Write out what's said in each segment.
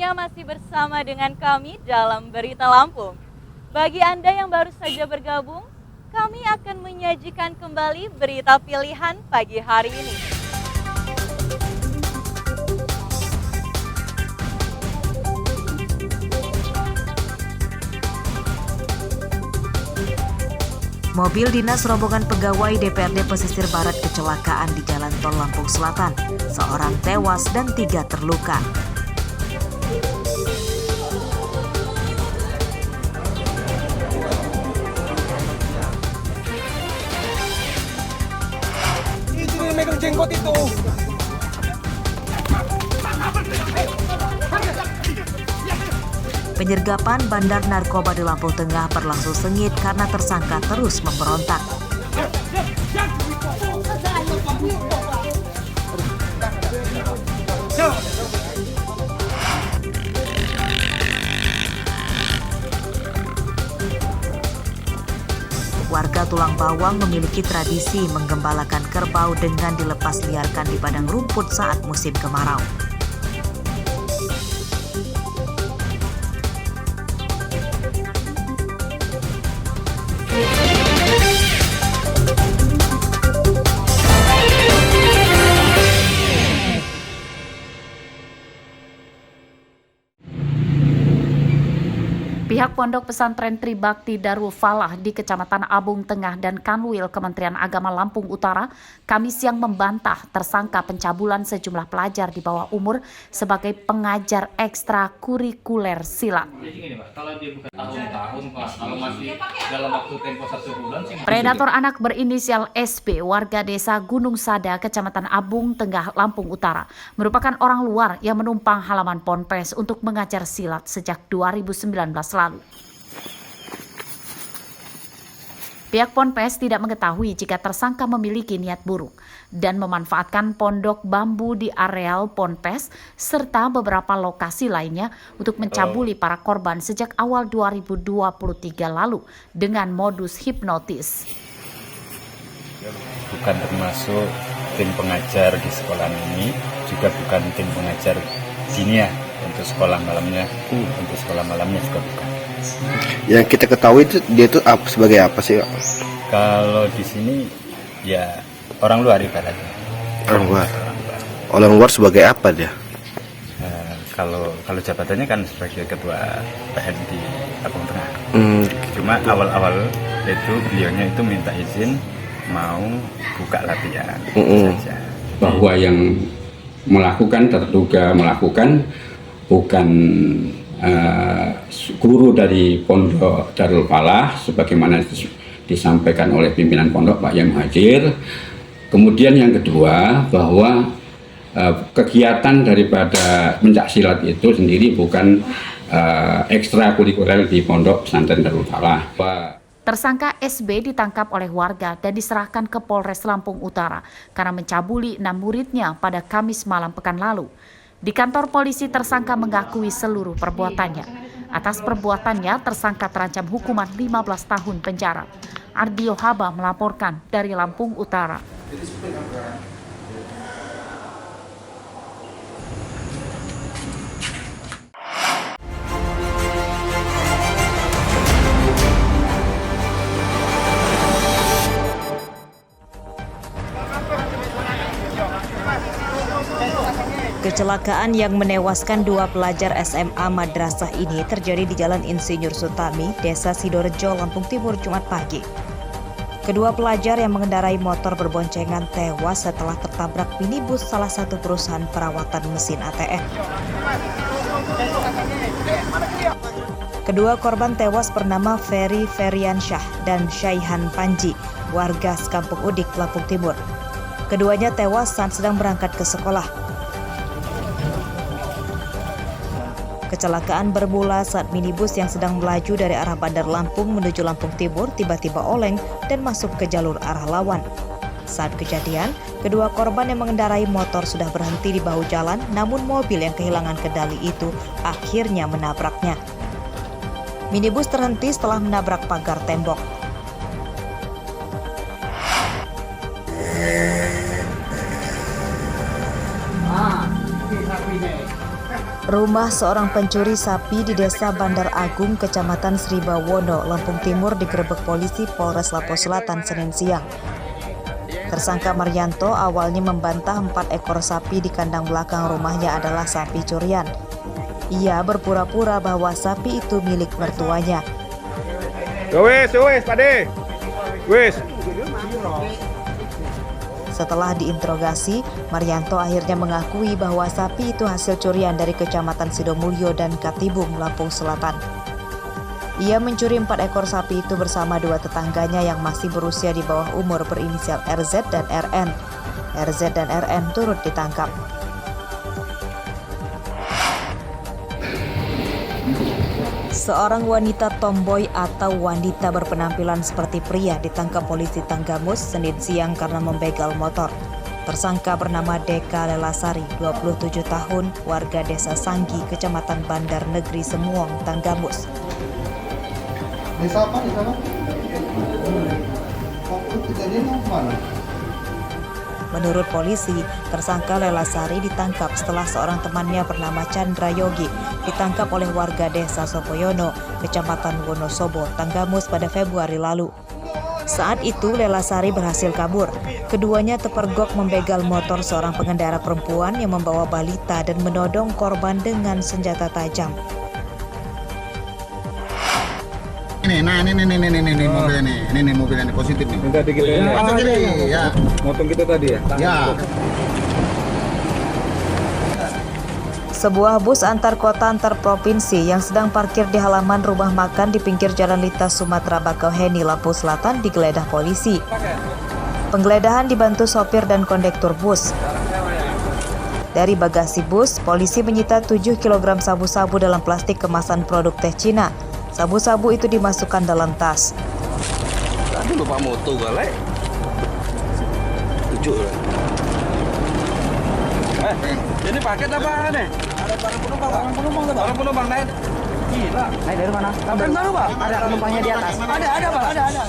tentunya masih bersama dengan kami dalam Berita Lampung. Bagi Anda yang baru saja bergabung, kami akan menyajikan kembali berita pilihan pagi hari ini. Mobil dinas rombongan pegawai DPRD Pesisir Barat kecelakaan di Jalan Tol Lampung Selatan. Seorang tewas dan 3 terluka. Itu yang megang jenggot itu. Penyergapan bandar narkoba di Lampung Tengah berlangsung sengit karena tersangka terus memberontak. Warga Tulang Bawang memiliki tradisi menggembalakan kerbau dengan dilepas liarkan di padang rumput saat musim kemarau. Pihak Pondok Pesantren Tribakti Darul Falah di Kecamatan Abung Tengah dan Kanwil Kementerian Agama Lampung Utara Kamis siang membantah tersangka pencabulan sejumlah pelajar di bawah umur sebagai pengajar ekstrakurikuler silat. Jadi gini Pak, kalau dia bukan tahun-tahun Pak, kalau masih dalam waktu tempo 1 bulan sih. Predator anak berinisial SB warga desa Gunung Sada, Kecamatan Abung Tengah, Lampung Utara, merupakan orang luar yang menumpang halaman Ponpes untuk mengajar silat sejak 2019 lalu. Pihak Ponpes tidak mengetahui jika tersangka memiliki niat buruk dan memanfaatkan pondok bambu di areal Ponpes serta beberapa lokasi lainnya untuk mencabuli para korban sejak awal 2023 lalu dengan modus hipnotis. Bukan termasuk tim pengajar di sekolah ini, juga bukan tim pengajar dinia untuk sekolah malamnya, untuk sekolah malamnya juga bukan. Yang kita ketahui itu dia itu sebagai apa sih? Kalau di sini ya orang luar ibaratnya. Orang luar. Orang luar sebagai apa dia? Kalau jabatannya kan sebagai ketua PN di Lampung Tengah. Cuma awal-awal itu beliaunya itu minta izin mau buka latihan saja. Bahwa yang terduga melakukan bukan guru dari Pondok Darul Falah sebagaimana disampaikan oleh pimpinan pondok Pak Yai Muhajir. Kemudian yang kedua bahwa kegiatan daripada pencak silat itu sendiri bukan ekstrakurikuler di Pondok Pesantren Darul Falah. Tersangka SB ditangkap oleh warga dan diserahkan ke Polres Lampung Utara karena mencabuli 6 muridnya pada Kamis malam pekan lalu. Di kantor polisi tersangka mengakui seluruh perbuatannya. Atas perbuatannya tersangka terancam hukuman 15 tahun penjara. Ardio Haba melaporkan dari Lampung Utara. Kecelakaan yang menewaskan 2 pelajar SMA madrasah ini terjadi di Jalan Insinyur Sutami, Desa Sidorejo, Lampung Timur, Jumat pagi. Kedua pelajar yang mengendarai motor berboncengan tewas setelah tertabrak minibus salah satu perusahaan perawatan mesin ATM. Kedua korban tewas bernama Ferry Feriansyah dan Syaihan Panji, warga Sekampung Udik, Lampung Timur. Keduanya tewas saat sedang berangkat ke sekolah. Kecelakaan bermula saat minibus yang sedang melaju dari arah Bandar Lampung menuju Lampung Timur tiba-tiba oleng dan masuk ke jalur arah lawan. Saat kejadian, kedua korban yang mengendarai motor sudah berhenti di bahu jalan, namun mobil yang kehilangan kendali itu akhirnya menabraknya. Minibus terhenti setelah menabrak pagar tembok. Rumah seorang pencuri sapi di Desa Bandar Agung, Kecamatan Sribawono, Lampung Timur digerebek polisi Polres Lampung Selatan Senin siang. Tersangka Maryanto awalnya membantah 4 ekor sapi di kandang belakang rumahnya adalah sapi curian. Ia berpura-pura bahwa sapi itu milik mertuanya. Wes, pade. Wes. Setelah diinterogasi, Maryanto akhirnya mengakui bahwa sapi itu hasil curian dari Kecamatan Sidomulyo dan Katibung, Lampung Selatan. Ia mencuri 4 ekor sapi itu bersama 2 tetangganya yang masih berusia di bawah umur berinisial RZ dan RN. RZ dan RN turut ditangkap. Seorang wanita tomboy atau wanita berpenampilan seperti pria ditangkap polisi Tanggamus Senin siang karena membegal motor. Tersangka bernama Deka Lelasari, 27 tahun, warga Desa Sanggi, Kecamatan Bandar Negeri Semuong, Tanggamus. Menurut polisi, tersangka Lelasari ditangkap setelah seorang temannya bernama Chandra Yogi ditangkap oleh warga Desa Sopoyono, Kecamatan Wonosobo, Tanggamus pada Februari lalu. Saat itu Lelasari berhasil kabur. Keduanya terpergok membegal motor seorang pengendara perempuan yang membawa balita dan menodong korban dengan senjata tajam. Ini mobilnya nih. Ini mobilnya nih, positif nih. Minta dikit Ya. Motong kita tadi ya? Ya. Sebuah bus antar kota antar provinsi yang sedang parkir di halaman rumah makan di pinggir Jalan Lintas Sumatera Bakauheni, Lampung Selatan digeledah polisi. Penggeledahan dibantu sopir dan kondektur bus. Dari bagasi bus, polisi menyita 7 kg sabu-sabu dalam plastik kemasan produk teh Cina. Sabu-sabu itu dimasukkan dalam tas. Tadi lupa moto galak. 7 lah. Ini paket apa nih? Ada barang penumpang, Pak. Barang penumpang naik. Gila. Naik dari mana? Kapan baru, Pak? Ada penumpangnya di atas. Ada, Pak. Ada.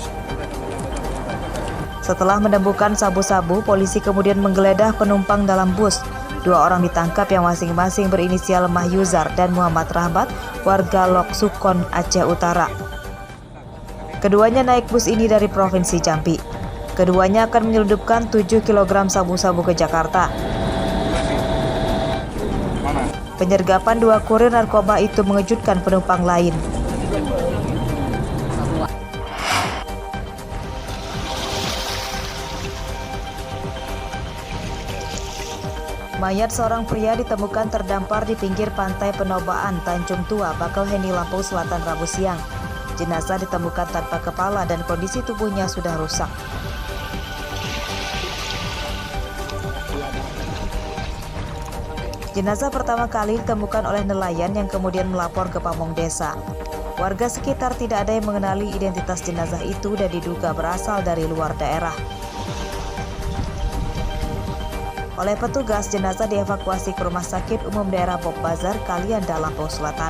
Setelah menemukan sabu-sabu, polisi kemudian menggeledah penumpang dalam bus. 2 orang ditangkap yang masing-masing berinisial Mahyuzar dan Muhammad Rahmat, warga Lok Sukon, Aceh Utara. Keduanya naik bus ini dari Provinsi Jambi. Keduanya akan menyelundupkan 7 kg sabu-sabu ke Jakarta. Penyergapan 2 kurir narkoba itu mengejutkan penumpang lain. Mayat seorang pria ditemukan terdampar di pinggir pantai Penobaan, Tanjung Tua, Bakauheni, Lampung Selatan, Rabu siang. Jenazah ditemukan tanpa kepala dan kondisi tubuhnya sudah rusak. Jenazah pertama kali ditemukan oleh nelayan yang kemudian melapor ke pamong desa. Warga sekitar tidak ada yang mengenali identitas jenazah itu dan diduga berasal dari luar daerah. Oleh petugas, jenazah dievakuasi ke Rumah Sakit Umum Daerah Bok Bazar, Kalianda, Lampung Selatan.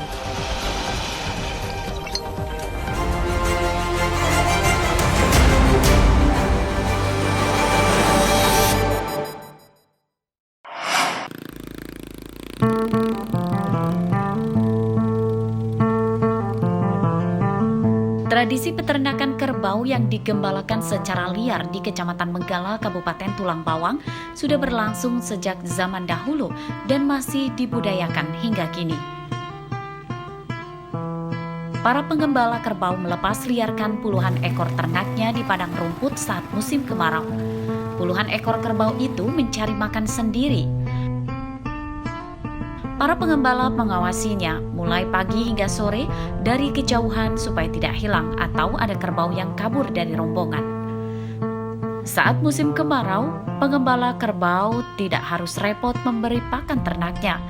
Tradisi peternakan kerbau yang digembalakan secara liar di Kecamatan Menggala, Kabupaten Tulang Bawang sudah berlangsung sejak zaman dahulu dan masih dibudayakan hingga kini. Para penggembala kerbau melepas liarkan puluhan ekor ternaknya di padang rumput saat musim kemarau. Puluhan ekor kerbau itu mencari makan sendiri. Para pengembala mengawasinya mulai pagi hingga sore dari kejauhan supaya tidak hilang atau ada kerbau yang kabur dari rombongan. Saat musim kemarau, pengembala kerbau tidak harus repot memberi pakan ternaknya.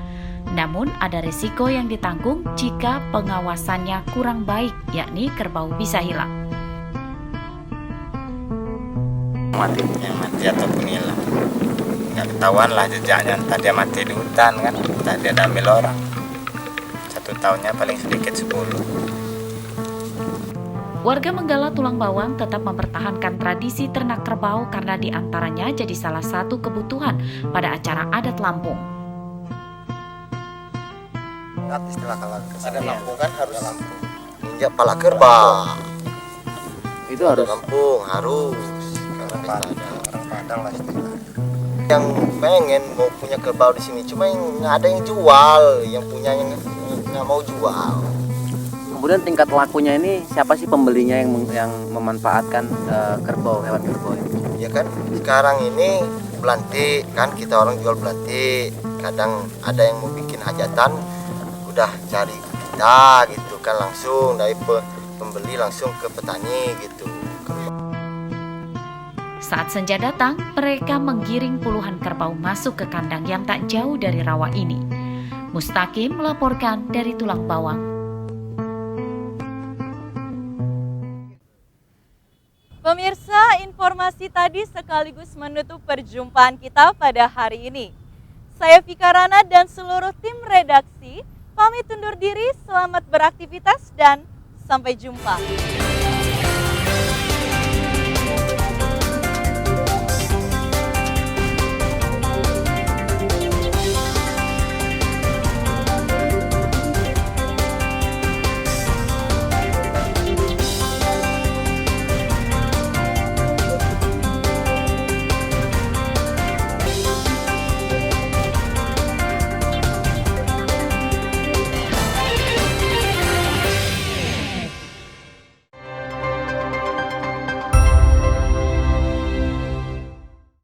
Namun ada risiko yang ditanggung jika pengawasannya kurang baik, yakni kerbau bisa hilang. Mati ataupun hilang. Nggak ketahuan lah jejaknya, entah dia mati di hutan kan, entah dia diambil orang. 1 tahunnya paling sedikit 10. Warga Menggala Tulang Bawang tetap mempertahankan tradisi ternak kerbau karena diantaranya jadi salah satu kebutuhan pada acara adat Lampung. ingat istilah kalau ada Lampung kan harus injak pala kerbau. Itu harus Lampung harus karena orang Padang lah istilah. Yang pengen mau punya kerbau di sini cuma nggak ada yang jual, yang punyanya nggak mau jual. kemudian tingkat lakunya ini siapa sih pembelinya yang memanfaatkan kerbau, hewan kerbau ini? Ya kan sekarang ini belantik kan, kita orang jual belantik, kadang ada yang mau bikin hajatan udah cari ke kita gitu kan, langsung dari pembeli langsung ke petani gitu. Saat senja datang, mereka menggiring puluhan kerbau masuk ke kandang yang tak jauh dari rawa ini. Mustaqim melaporkan dari Tulang Bawang. Pemirsa, informasi tadi sekaligus menutup perjumpaan kita pada hari ini. Saya Vika Rana dan seluruh tim redaksi pamit undur diri, selamat beraktivitas dan sampai jumpa.